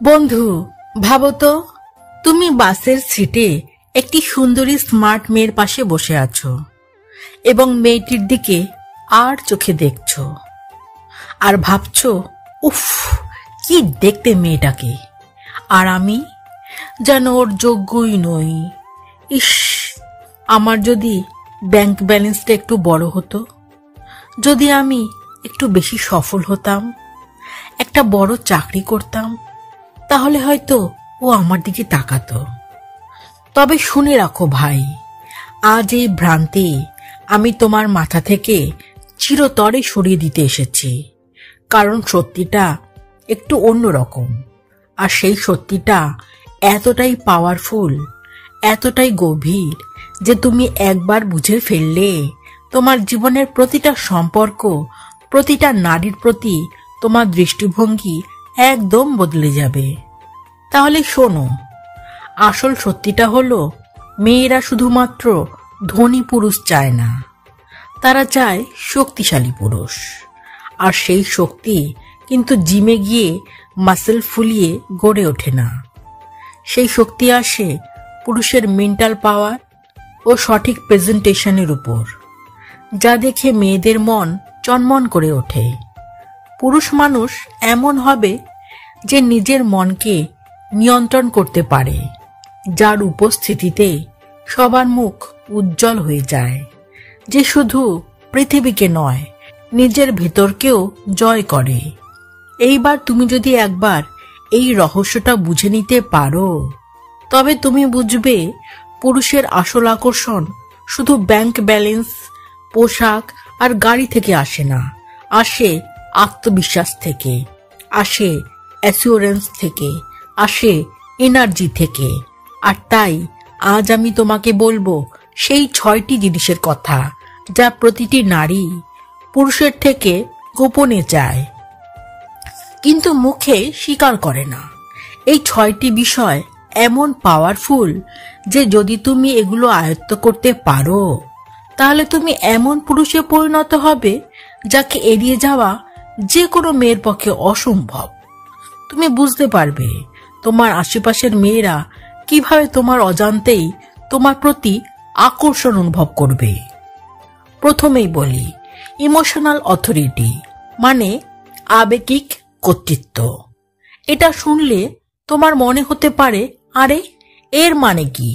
বন্ধু, ভাবো তো, তুমি বাসের সিটে একটি সুন্দরী স্মার্ট মেয়ের পাশে বসে আছো এবং মেয়েটির দিকে আর চোখে দেখছো আর ভাবছো, উফ, কি দেখতে মেয়েটাকে। আর আমি যেন ওর যোগ্যই নই। ইস, আমার যদি ব্যাংক ব্যালেন্সটা একটু বড় হতো, যদি আমি একটু বেশি সফল হতাম, একটা বড় চাকরি করতাম, তাহলে হয়তো ও আমার দিকে তাকাতো। তবে শুনে রাখো ভাই, আজ এই ভ্রান্তি আমি তোমার মাথা থেকে চিরতরে সরিয়ে দিতে এসেছি। কারণ সত্যিটা একটু অন্যরকম, আর সেই সত্যিটা এতটাই পাওয়ারফুল, এতটাই গভীর যে তুমি একবার বুঝে ফেললে তোমার জীবনের প্রতিটা সম্পর্ক, প্রতিটা নারীর প্রতি তোমার দৃষ্টিভঙ্গি একদম বদলে যাবে। তাহলে শোনো, আসল সত্যিটা হলো, মেয়েরা শুধুমাত্র ধনী পুরুষ চায় না, তারা চায় শক্তিশালী পুরুষ। আর সেই শক্তি কিন্তু জিমে গিয়ে মাসেল ফুলিয়ে গড়ে ওঠে না। সেই শক্তি আসে পুরুষের মেন্টাল পাওয়ার ও সঠিক প্রেজেন্টেশনের উপর, যা দেখে মেয়েদের মন চনমন করে ওঠে। পুরুষ মানুষ এমন হবে যে নিজের মনকে নিয়ন্ত্রণ করতে পারে, যার উপস্থিতিতে সবার মুখ উজ্জ্বল হয়ে যায়, যে শুধু পৃথিবীকে নয়, নিজের ভেতরকেও জয় করে। এইবার তুমি যদি একবার এই রহস্যটা বুঝে নিতে পারো, তবে তুমি বুঝবে পুরুষের আসল আকর্ষণ শুধু ব্যাংক ব্যালেন্স, পোশাক আর গাড়ি থেকে আসে না, আসে আত্মবিশ্বাস থেকে, আসে অ্যাসিওরেন্স থেকে, আসে এনার্জি থেকে। আর তাই আজ আমি তোমাকে বলবো সেই 6টি জিনিসের কথা, যা প্রতিটি নারী পুরুষের থেকে গোপনে চায়, কিন্তু মুখে স্বীকার করে না। এই 6টি বিষয় এমন পাওয়ারফুল যে যদি তুমি এগুলো আয়ত্ত করতে পারো, তাহলে তুমি এমন পুরুষে পরিণত হবে যাকে এড়িয়ে যাওয়া যে কোনো মেয়ের পক্ষে অসম্ভব। তুমি বুঝতে পারবে তোমার আশেপাশের মেয়েরা কিভাবে তোমার অজান্তেই তোমার প্রতি আকর্ষণ অনুভব করবে। প্রথমেই বলি, ইমোশনাল অথরিটি, মানে আবেগিক কর্তৃত্ব। এটা শুনলে তোমার মনে হতে পারে, আরে এর মানে কি,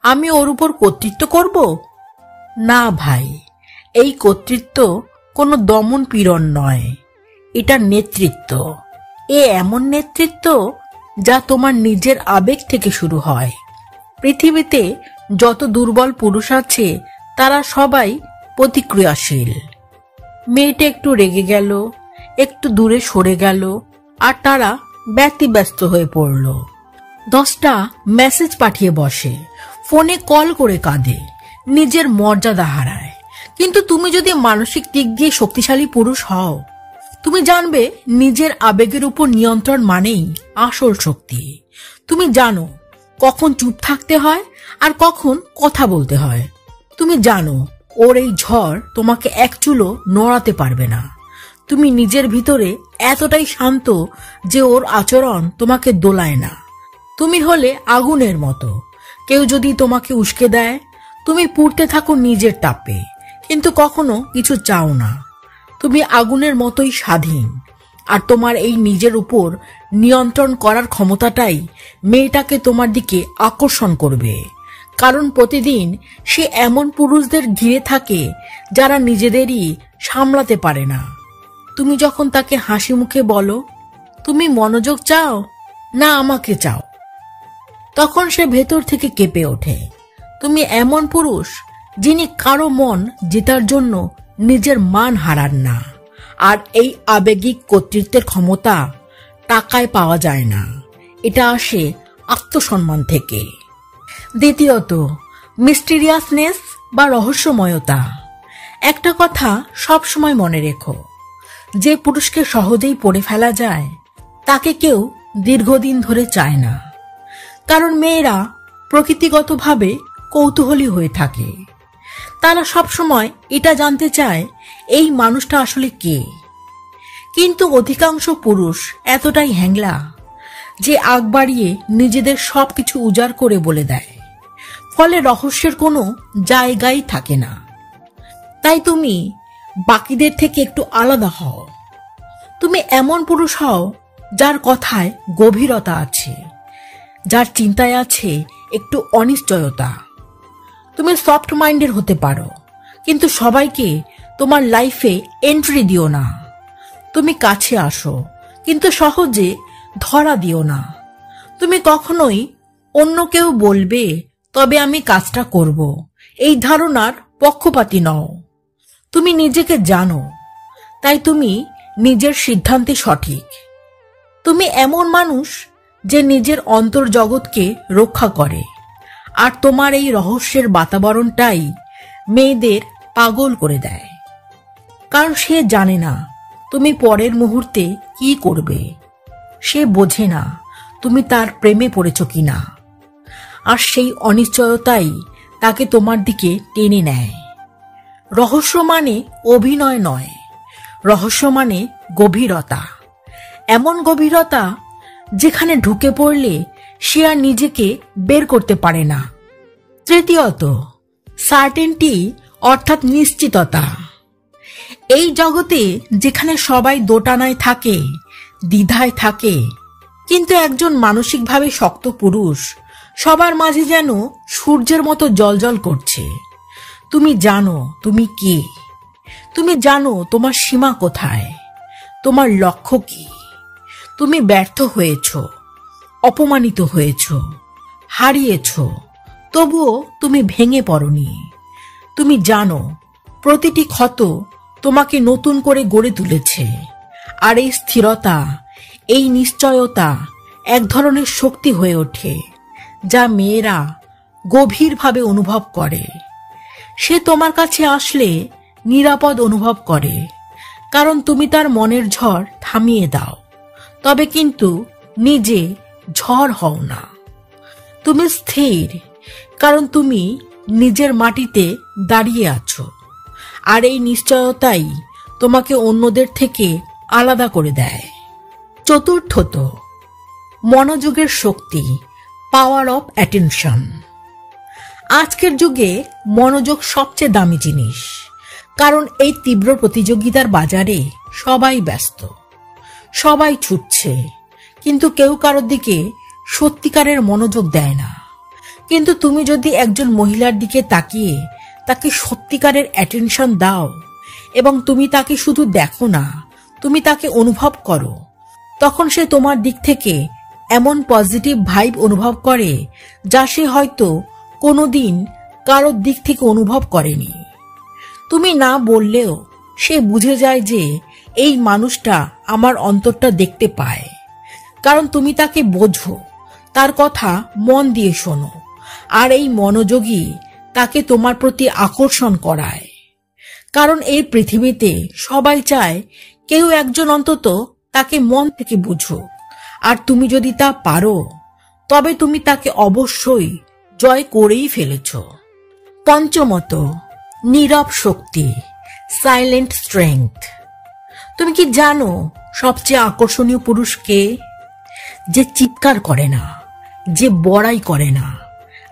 আমি ওর উপর কর্তৃত্ব করব? না ভাই, এই কর্তৃত্ব কোনো দমন পীড়ন নয়, এটা নেতৃত্ব। এমন নেতৃত্ব যা তোমার নিজের আবেগ থেকে শুরু হয়। পৃথিবীতে যত দুর্বল পুরুষ আছে তারা সবাই প্রতিক্রিয়াশীল। মেয়েটা একটু রেগে গেল, একটু দূরে সরে গেল, আর তারা ব্যতিব্যস্ত হয়ে পড়ল। 10টা মেসেজ পাঠিয়ে বসে, ফোনে কল করে কাঁদে, নিজের মর্যাদা হারায়। কিন্তু তুমি যদি মানসিক দিক দিয়ে শক্তিশালী পুরুষ হও, তুমি জানবে নিজের আবেগের উপর নিয়ন্ত্রণ মানেই আসল শক্তি। তুমি জানো কখন চুপ থাকতে হয় আর কখন কথা বলতে হয়। তুমি জানো ওর এই ঝড় তোমাকে এক চুলো নড়াতে পারবে না। তুমি নিজের ভিতরে এতটাই শান্ত যে ওর আচরণ তোমাকে দোলায় না। তুমি হলে আগুনের মতো, কেউ যদি তোমাকে উস্কে দেয়, তুমি পুড়তে থাকো নিজের তাপে, কিন্তু কখনো কিছু চাও না। তুমি আগুনের মতোই স্বাধীন। আর তোমার এই নিজের উপর নিয়ন্ত্রণ করার ক্ষমতাটাই মেয়েটাকে তোমার দিকে আকর্ষণ করবে। কারণ প্রতিদিন সে এমন পুরুষদের ঘিরে থাকে যারা নিজেদেরই সামলাতে পারে না। তুমি যখন তাকে হাসি মুখে বলো, তুমি মনোযোগ চাও না আমাকে চাও, তখন সে ভেতর থেকে কেঁপে ওঠে। তুমি এমন পুরুষ যিনি কারো মন জেতার জন্য নিজের মান হারান না। আর এই আবেগিক কর্তৃত্বের ক্ষমতা টাকায় পাওয়া যায় না, এটা আসে আত্মসম্মান থেকে। দ্বিতীয়ত, মিস্টিরিয়াসনেস বা রহস্যময়তা। একটা কথা সব সময় মনে রেখো, যে পুরুষকে সহজেই পড়ে ফেলা যায় তাকে কেউ দীর্ঘদিন ধরে চায় না। কারণ মেয়েরা প্রকৃতিগতভাবে কৌতূহলী হয়ে থাকে। তারা সবসময় এটা জানতে চায় এই মানুষটা আসলে কে। কিন্তু অধিকাংশ পুরুষ এতটাই হ্যাংলা যে আগ বাড়িয়ে নিজেদের সবকিছু উজাড় করে বলে দেয়, ফলে রহস্যের কোনো জায়গাই থাকে না। তাই তুমি বাকিদের থেকে একটু আলাদা হও। তুমি এমন পুরুষ হও যার কথায় গভীরতা আছে, যার চিন্তায় আছে একটু অনিশ্চয়তা। তুমি সফট মাইন্ডের হতে পারো, কিন্তু সবাইকে তোমার লাইফে এন্ট্রি দিও না। তুমি কাছে আসো, কিন্তু সহজে ধরা দিও না। তুমি কখনোই অন্য কেউ বলবে তবে আমি কাজটা করব, এই ধারণার পক্ষপাতী নও। তুমি নিজেকে জানো, তাই তুমি নিজের সিদ্ধান্তে সঠিক। তুমি এমন মানুষ যে নিজের অন্তর্জগৎকে রক্ষা করে, আর তোমার এই রহস্যের বাতাবরণটাই মেয়েদের পাগল করে দেয়। কারণ সে জানে না তুমি পরের মুহূর্তে কি করবে। সে বোঝে না তুমি তার প্রেমে পড়েছ কিনা, আর সেই অনিশ্চয়তাই তাকে তোমার দিকে টেনে নেয়। রহস্য মানে অভিনয় নয়, রহস্য মানে গভীরতা। এমন গভীরতা যেখানে ঢুকে পড়লে সে আর নিজেকে বের করতে পারে না। তৃতীয়ত, সার্টেনটি অর্থাৎ নিশ্চিততা। এই জগতে যেখানে সবাই দোটানায় থাকে, দ্বিধায় থাকে, কিন্তু একজন মানসিকভাবে শক্ত পুরুষ সবার মাঝে যেন সূর্যের মতো জ্বলজ্বল করছে। তুমি জানো তুমি কে, তুমি জানো তোমার সীমা কোথায়, তোমার লক্ষ্য কি। তুমি ব্যর্থ হয়েছ, অপমানিত হয়েছ, হারিয়েছ, তবুও তুমি ভেঙে পড়নি। তুমি জানো প্রতিটি ক্ষত তোমাকে নতুন করে গড়ে তুলেছে। আর এই স্থিরতা, এই নিশ্চয়তা এক ধরনের শক্তি হয়ে ওঠে, যা মেয়েরা গভীরভাবে অনুভব করে। সে তোমার কাছে আসলে নিরাপদ অনুভব করে, কারণ তুমি তার মনের ঝড় থামিয়ে দাও। তবে কিন্তু নিজে ঝড় হও না। তুমি স্থির, কারণ তুমি নিজের মাটিতে দাঁড়িয়ে আছো। আর এই নিশ্চয়তাই তোমাকে অন্যদের থেকে আলাদা করে দেয়। চতুর্থত, মনোযোগের শক্তি, পাওয়ার অফ অ্যাটেনশন। আজকের যুগে মনোযোগ সবচেয়ে দামি জিনিস, কারণ এই তীব্র প্রতিযোগিতার বাজারে সবাই ব্যস্ত, সবাই ছুটছে, কিন্তু কেউ কারোর দিকে সত্যিকারের মনোযোগ দেয় না। কিন্তু তুমি যদি একজন মহিলার দিকে তাকিয়ে তাকে সত্যিকারের অ্যাটেনশন দাও, এবং তুমি তাকে শুধু দেখো না, তুমি তাকে অনুভব করো, তখন সে তোমার দিক থেকে এমন পজিটিভ ভাইব অনুভব করে যা সে হয়তো কোনোদিন কারোর দিক থেকে অনুভব করেনি। তুমি না বললেও সে বুঝে যায় যে এই মানুষটা আমার অন্তরটা দেখতে পায়, কারণ তুমি তাকে বোঝো, তার কথা মন দিয়ে শোনো, আর এই মনোযোগই তাকে তোমার প্রতি আকর্ষণ করায়। কারণ এই পৃথিবীতে সবাই চায় কেউ একজন অন্তত তাকে মন থেকে বুঝো, আর তুমি যদি তা পারো তবে তুমি তাকে অবশ্যই জয় করেই ফেলেছ। পঞ্চমত, নীরব শক্তি, সাইলেন্ট স্ট্রেংথ। তুমি কি জানো সবচেয়ে আকর্ষণীয় পুরুষ কে? যে চিৎকার করে না, যে বড়াই করে না,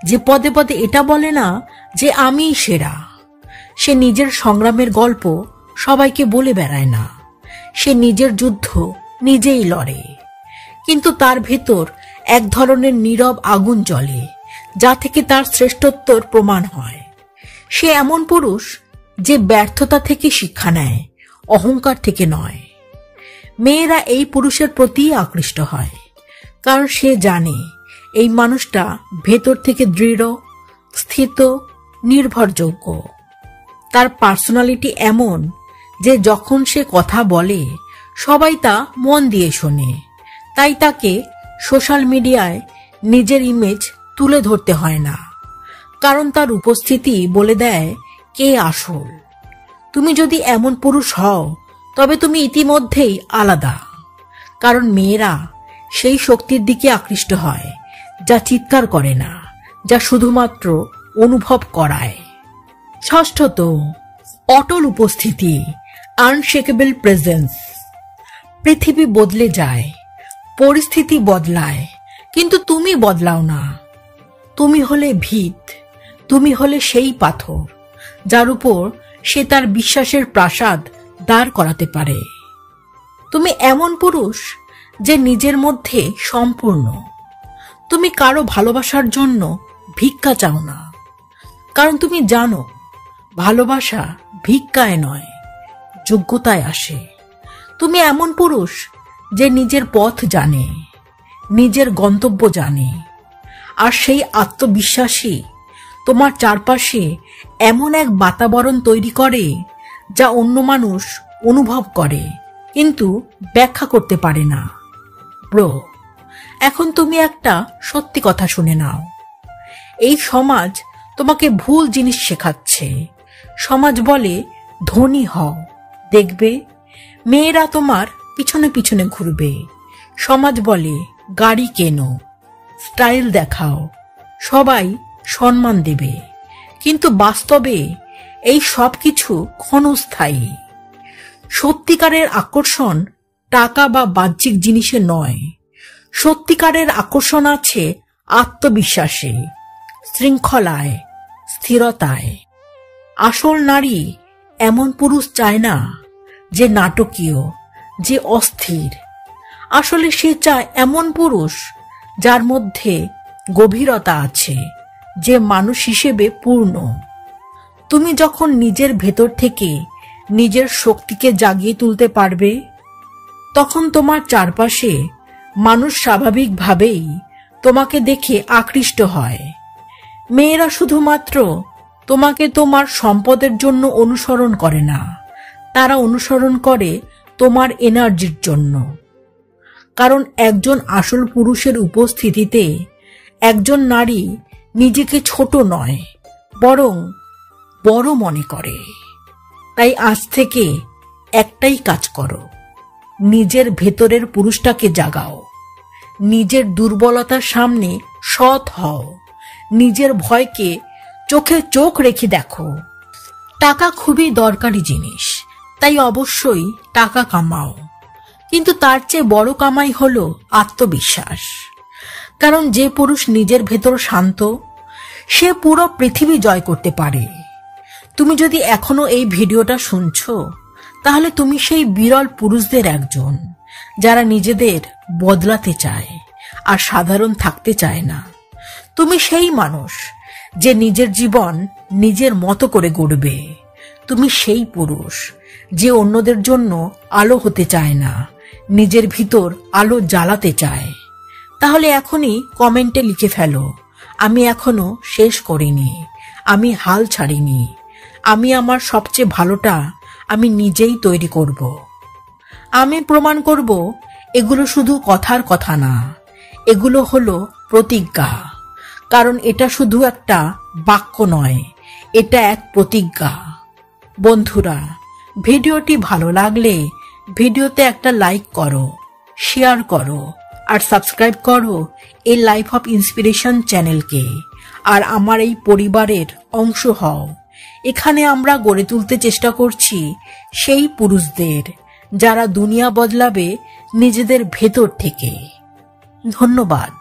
যে পদে পদে এটা বলে না যে আমিই সেরা। সে নিজের সংগ্রামের গল্প সবাইকে বলে বেড়ায় না, সে নিজের যুদ্ধ নিজেই লড়ে, কিন্তু তার ভেতর এক ধরনের নীরব আগুন জ্বলে, যা থেকে তার শ্রেষ্ঠত্বর প্রমাণ হয়। সে এমন পুরুষ যে ব্যর্থতা থেকে শিক্ষা নেয়, অহংকার থেকে নয়। মেয়েরা এই পুরুষের প্রতি আকৃষ্ট হয়, কারণ সে জানে এই মানুষটা ভেতর থেকে দৃঢ়, স্থিত, নির্ভরযোগ্য। তার পার্সোনালিটি এমন যে যখন সে কথা বলে সবাই তা মন দিয়ে শোনে। তাই তাকে সোশ্যাল মিডিয়ায় নিজের ইমেজ তুলে ধরতে হয় না, কারণ তার উপস্থিতি বলে দেয় কে আসল। তুমি যদি এমন পুরুষ হও তবে তুমি ইতিমধ্যেই আলাদা, কারণ মেয়েরা সেই শক্তির দিকে আকৃষ্ট হয় যা চিৎকার করে না, যা শুধুমাত্র অনুভব করায়। ষষ্ঠত, অটল উপস্থিতি, আনশেকেবল প্রেজেন্স। পৃথিবী বদলে যায়, পরিস্থিতি বদলায়, কিন্তু তুমি বদলাও না। তুমি হলে ভিত, তুমি হলে সেই পাথর যার উপর সে তার বিশ্বাসের প্রাসাদ দাঁড় করাতে পারে। তুমি এমন পুরুষ যে নিজের মধ্যে সম্পূর্ণ। তুমি কারো ভালোবাসার জন্য ভিক্ষা চাও না, কারণ তুমি জানো ভালোবাসা ভিক্ষায় নয়, যোগ্যতায় আসে। তুমি এমন পুরুষ যে নিজের পথ জানে, নিজের গন্তব্য জানে, আর সেই আত্মবিশ্বাসী তোমার চারপাশে এমন এক বাতাবরণ তৈরি করে যা অন্য মানুষ অনুভব করে কিন্তু ব্যাখ্যা করতে পারে না। ব্রো, এখন তুমি একটা সত্যি কথা শুনে নাও। এই সমাজ তোমাকে ভুল জিনিস শেখাচ্ছে। সমাজ বলে ধনী হও, দেখবে মেয়েরা তোমার পিছনে পিছনে ঘুরবে। সমাজ বলে গাড়ি কেনো, স্টাইল দেখাও, সবাই সম্মান দেবে। কিন্তু বাস্তবে এই সব কিছু ক্ষণস্থায়ী। সত্যিকারের আকর্ষণ টাকা বা বাহ্যিক জিনিসে নয়। সত্যিকারের আকর্ষণ আছে আত্মবিশ্বাসে, শৃঙ্খলায়, স্থিরতায়। আসল নারী এমন পুরুষ চায় না যে নাটকীয়, যে অস্থির। আসলে সে চায় এমন পুরুষ যার মধ্যে গভীরতা আছে, যে মানুষ হিসেবে পূর্ণ। তুমি যখন নিজের ভেতর থেকে নিজের শক্তিকে জাগিয়ে তুলতে পারবে, তখন তোমার চারপাশে মানুষ স্বাভাবিকভাবেই তোমাকে দেখে আকৃষ্ট হয়। মেয়েরা শুধুমাত্র তোমাকে তোমার সম্পদের জন্য অনুসরণ করে না, তারা অনুসরণ করে তোমার এনার্জির জন্য। কারণ একজন আসল পুরুষের উপস্থিতিতে একজন নারী নিজেকে ছোট নয়, বরং বড় মনে করে। তাই আজ থেকে একটাই কাজ করো, নিজের ভেতরের পুরুষটাকে জাগাও। নিজের দুর্বলতার সামনে সৎ হও, নিজের ভয়কে চোখে চোখ রেখে দেখো। টাকা খুবই দরকারি জিনিস, তাই অবশ্যই টাকা কামাও, কিন্তু তার চেয়ে বড় কামাই হলো আত্মবিশ্বাস। কারণ যে পুরুষ নিজের ভেতর শান্ত, সে পুরো পৃথিবী জয় করতে পারে। তুমি যদি এখনো এই ভিডিওটা শুনছো, তাহলে তুমি সেই বিরল পুরুষদের একজন, যারা নিজেদের বদলাতে চায় আর সাধারণ থাকতে চায় না। তুমি সেই মানুষ যে নিজের জীবন নিজের মতো করে গড়বে। তুমি সেই পুরুষ যে অন্যদের জন্য আলো হতে চায় না, নিজের ভিতর আলো জ্বালাতে চায়। তাহলে এখনই কমেন্টে লিখে ফেলো, আমি এখনো শেষ করিনি, আমি হাল ছাড়িনি, আমি আমার সবচেয়ে ভালোটা আমি নিজেই তৈরি করব। আমি প্রমাণ করব এগুলো শুধু কথার কথা না, এগুলো হলো প্রতিজ্ঞা। কারণ এটা শুধু একটা বাক্য নয়, এটা এক প্রতিজ্ঞা। বন্ধুরা, ভিডিওটি ভালো লাগলে ভিডিওতে একটা লাইক করো, শেয়ার করো আর সাবস্ক্রাইব করো এই লাইফ অফ ইন্সপিরেশন চ্যানেলকে। আর আমার এই পরিবারের অংশ হও। এখানে আমরা গড়ে তুলতে চেষ্টা করছি সেই পুরুষদের যারা দুনিয়া বদলাবে নিজেদের ভেতর থেকে। ধন্যবাদ।